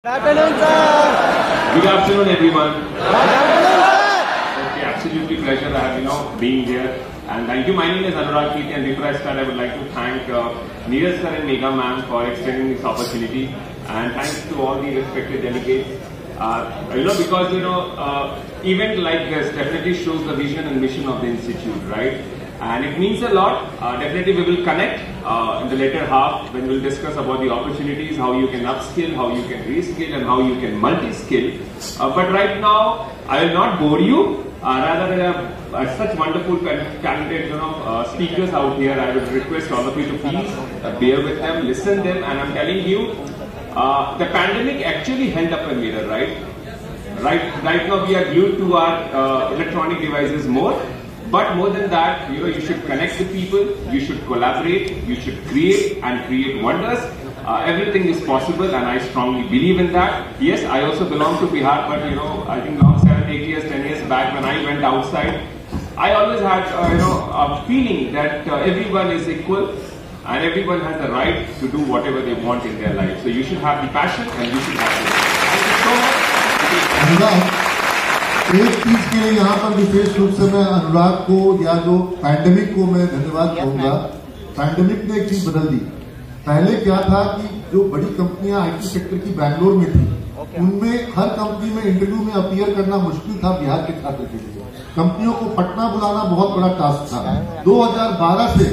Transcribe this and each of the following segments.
Good afternoon, sir. Good afternoon, everyone. Good afternoon, sir. Okay, absolutely pleasure being here. And thank you. My name is Anurag Keeti, and before I start, I would like to thank Neeraj sir and Megha ma'am for extending this opportunity. And thanks to all the respected delegates. Because event like this definitely shows the vision and mission of the institute, right? And it means a lot. Definitely we will connect in the later half when we'll discuss about the opportunities, how you can upskill, how you can reskill, and how you can multi-skill. But right now, I will not bore you. Rather, there are such wonderful talented speakers out here. I would request all of you to please bear with them, listen them, and I'm telling you, the pandemic actually held up a mirror, right? Right now we are glued to our electronic devices more. But more than that, you should connect with people, you should collaborate, you should create and create wonders. Everything is possible, and I strongly believe in that. Yes, I also belong to Bihar, but I think long 7, 8 years, 10 years back when I went outside, I always had a feeling that everyone is equal and everyone has the right to do whatever they want in their life. So you should have the passion and you should have the Thank you so much. एक चीज के लिए यहाँ पर विशेष रूप से मैं अनुराग को या जो पैंडेमिक को मैं धन्यवाद कहूंगा। पैंडेमिक ने एक चीज बदल दी। पहले क्या था कि जो बड़ी कंपनियां आईटी सेक्टर की बैंगलोर में थी, उनमें हर कंपनी में इंटरव्यू में अपीयर करना मुश्किल था बिहार के छात्र के लिए। कंपनियों को पटना बुलाना बहुत बड़ा टास्क था। 2012 से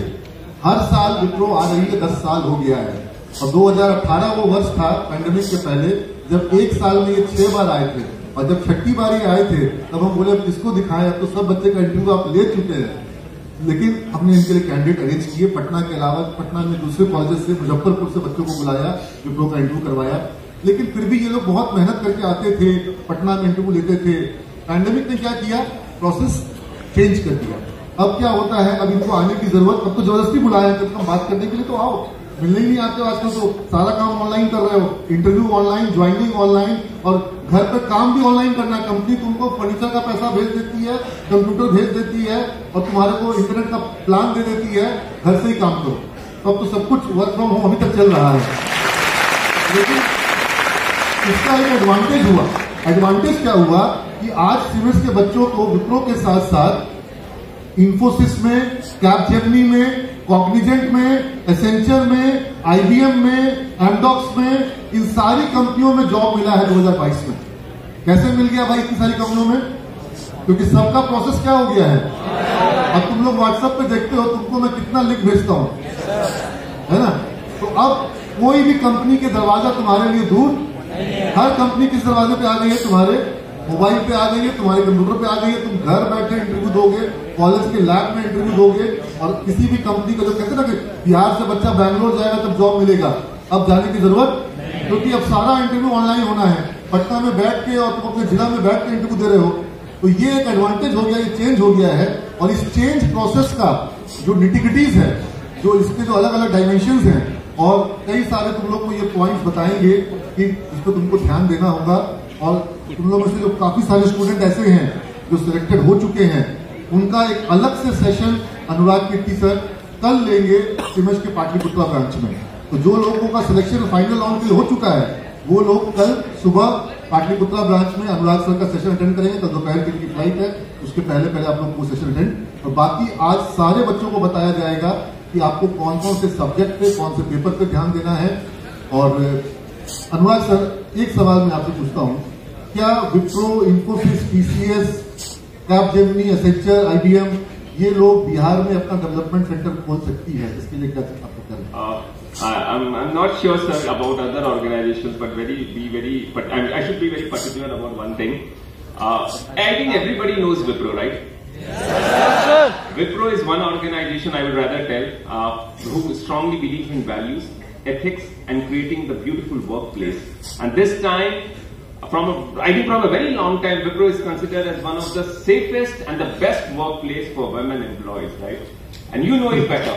हर साल विप्रो आ रही है, 10 साल हो गया है, और 2018 वो वर्ष था पैंडेमिक के पहले जब एक साल में ये 6 बार आए थे, और जब छठी बारी आए थे तब हम बोले किसको दिखाएं, अब तो सब बच्चे का इंटरव्यू आप ले चुके हैं। लेकिन हमने इनके लिए कैंडिडेट अरेंज किए पटना के अलावा, पटना में दूसरे कॉलेज से, मुजफ्फरपुर से बच्चों को बुलाया, विप्रो का इंटरव्यू करवाया। लेकिन फिर भी ये लोग बहुत मेहनत करके आते थे, पटना में इंटरव्यू लेते थे। पैंडेमिक ने क्या किया, प्रोसेस चेंज कर दिया। अब क्या होता है, अब इनको आने की जरूरत, अब तो जबरदस्ती बुलाया है, कम बात करने के लिए तो आओ, मिलने ही नहीं आते हो आजकल, तो सारा काम ऑनलाइन कर रहे हो, इंटरव्यू ऑनलाइन, ज्वाइनिंग ऑनलाइन, और घर पे काम भी ऑनलाइन करना है। कंपनी तुमको फर्नीचर का पैसा भेज देती है, कंप्यूटर भेज देती है, और तुम्हारे को इंटरनेट का प्लान दे देती है, घर से ही काम करो। तो अब तो सब कुछ वर्क फ्रॉम होम अभी तक चल रहा है। लेकिन इसका एक एडवांटेज हुआ। एडवांटेज क्या हुआ कि आज सीमेंट्स के बच्चों को विप्रो के साथ साथ इन्फोसिस में, कैपजेमिनी में, कॉग्निजेंट में, एसेंचर में, आईबीएम में, एमडॉक्स में, इन सारी कंपनियों में जॉब मिला है 2022 में। कैसे मिल गया भाई इतनी सारी कंपनियों में? क्योंकि सबका प्रोसेस क्या हो गया है, अब तुम लोग व्हाट्सएप पे देखते हो, तुमको मैं कितना लिंक भेजता हूं, है ना? तो अब कोई भी कंपनी के दरवाजा तुम्हारे लिए दूर, हर कंपनी किस दरवाजे पे आ गई है, तुम्हारे मोबाइल पे आ गई है, तुम्हारे कंप्यूटर पे आ गई है। तुम घर बैठे इंटरव्यू दोगे, कॉलेज के लैब में इंटरव्यू दोगे, और किसी भी कंपनी का, जो कहते हैं ना कि बिहार से बच्चा बैंगलोर जाएगा तब जॉब मिलेगा, अब जाने की जरूरत, क्योंकि अब सारा इंटरव्यू ऑनलाइन होना है। पटना में बैठ के और तुम अपने जिला में बैठ के इंटरव्यू दे रहे हो, तो ये एक एडवांटेज हो गया, ये चेंज हो गया है। और इस चेंज प्रोसेस का जो निटिग्रिटीज है, जो इसके जो अलग अलग डायमेंशन हैं, और कई सारे तुम लोग को ये पॉइंट्स बताएंगे कि इस पर तुमको ध्यान देना होगा। और तुम लोगों से जो काफी सारे स्टूडेंट ऐसे हैं जो सिलेक्टेड हो चुके हैं, उनका एक अलग से सेशन अनुराग कीर्ति सर कल लेंगे सीमेंट्स के पाटलिपुत्रा ब्रांच में। तो जो लोगों का सिलेक्शन फाइनल राउंड के लिए हो चुका है, वो लोग कल सुबह पाटलिपुत्रा ब्रांच में अनुराग सर का सेशन अटेंड करेंगे। कल दोपहर की इनकी फ्लाइट है, उसके पहले आप लोग वो सेशन अटेंड, और बाकी आज सारे बच्चों को बताया जाएगा कि आपको कौन कौन से सब्जेक्ट पे, कौन से पेपर पे ध्यान देना है। और अनुराग सर, एक सवाल मैं आपसे पूछता हूं, क्या Wipro, Infosys, TCS, Capgemini, Accenture, IBM, ये लोग बिहार में अपना डेवलपमेंट सेंटर खोल सकती है? इसके लिए क्या आपको करें? I'm not sure, sir, about other organizations, but I should be very particular about one thing. I think everybody knows Wipro, right? Yes, Wipro is one organization, I would rather tell, who strongly believes in values, ethics, and creating the beautiful workplace. And this time, I think from a very long time, Wipro is considered as one of the safest and the best workplace for women employees, right? And you know it better.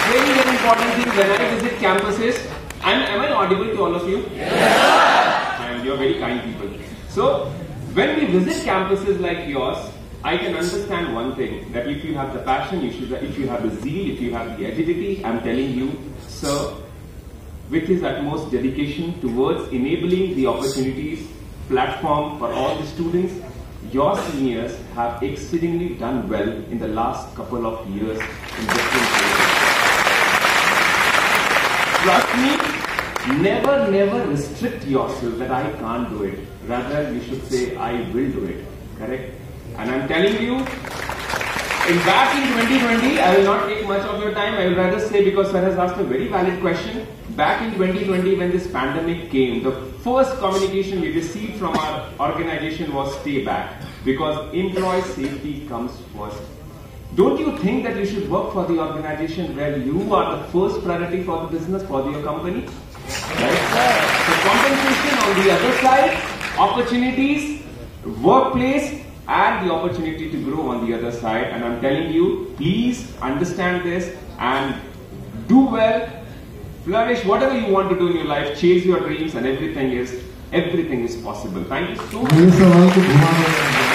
Very, very important thing, when I visit campuses, am I audible to all of you? Yes. And you're very kind people. So, when we visit campuses like yours, I can understand one thing, that if you have the passion, if you have the zeal, if you have the agility, I'm telling you, sir, with his utmost dedication towards enabling the opportunities platform for all the students. Your seniors have exceedingly done well in the last couple of years in different places. Trust me, never restrict yourself that I can't do it. Rather, you should say, I will do it. Correct? And I'm telling you, back in 2020, I will not take much of your time. I will rather say, because sir has asked a very valid question. Back in 2020, when this pandemic came, the first communication we received from our organization was stay back, because employee safety comes first. Don't you think that you should work for the organization where you are the first priority for the business, for your company? Right? So compensation on the other side, opportunities, workplace, and the opportunity to grow on the other side. And I'm telling you, please understand this and do well, flourish, whatever you want to do in your life, chase your dreams, and everything is possible. Thank you so much.